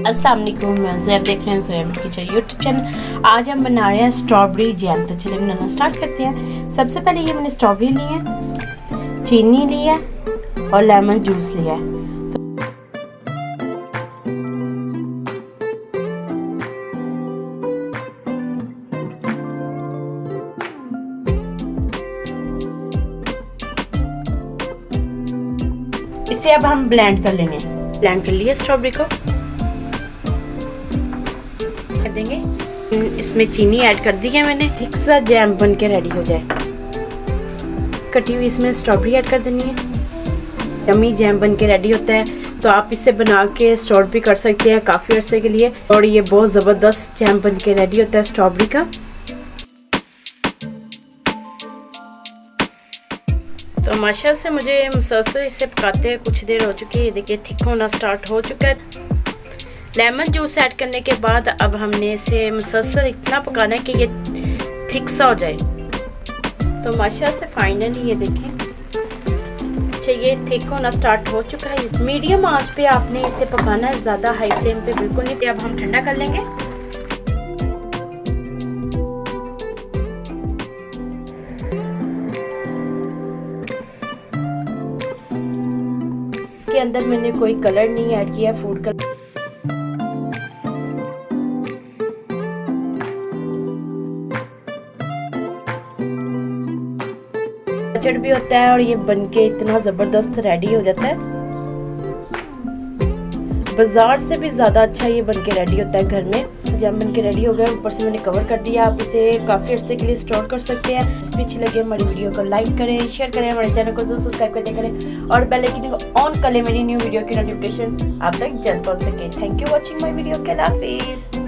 अस्सलाम वालेकुम, मैं ज़ैब देख रहे हैं ज़ैब किचन यूट्यूब चैनल। आज हम बना रहे हैं स्ट्रॉबेरी जैम। तो चलिए बनाना स्टार्ट करते हैं। सबसे पहले ये मैंने स्ट्रॉबेरी ली है, चीनी ली है और लेमन जूस लिया है। इसे अब हम ब्लेंड कर लेंगे। ब्लेंड कर लिया स्ट्रॉबेरी को, कर देंगे। इसमें चीनी ऐड कर दी है मैंने, थिक सा जैम बन के रेडी हो जाए। कटी हुई इसमें स्ट्रॉबेरी ऐड कर देनी है। यम्मी जैम बन के रेडी होता है। तो आप इसे बना के स्टोर भी कर सकते हैं काफ़ी अरसे के लिए, और ये बहुत ज़बरदस्त जैम बन के रेडी होता है स्ट्रॉबेरी का। तो माशाल्लाह से मुझे मुसलसल इसे पकाते हैं कुछ देर हो चुकी है। ये देखिए थिक होना स्टार्ट हो चुका है। लेमन जूस ऐड करने के बाद अब हमने इसे मुसलसल इतना पकाना है कि ये थिक सा हो जाए। तो माशाल्लाह से फाइनली ये देखें, अच्छा ये थिक होना स्टार्ट हो चुका है। मीडियम आंच पे आपने इसे पकाना है, ज़्यादा हाई फ्लेम पे बिल्कुल नहीं। अब हम ठंडा कर लेंगे। इसके अंदर मैंने कोई कलर नहीं ऐड किया, फूड कलर। कचड़ भी होता है और ये बनके इतना ज़बरदस्त रेडी हो जाता है। बाजार से भी ज़्यादा अच्छा ये बनके रेडी होता है घर में। जब बनके रेडी हो गया, ऊपर से मैंने कवर कर दिया। आप इसे काफ़ी अर्से के लिए स्टोर कर सकते हैं। रेसिपी अच्छी लगे हमारी वीडियो को लाइक करें, शेयर करें, हमारे चैनल को जरूर सब्सक्राइब करते करें और बेल आइकन को ऑन कर लें मेरी न्यू वीडियो की नोटिफिकेशन आप तक जल्द पहुँच सके। Thank you watching my video. अल्लाह हाफिज़।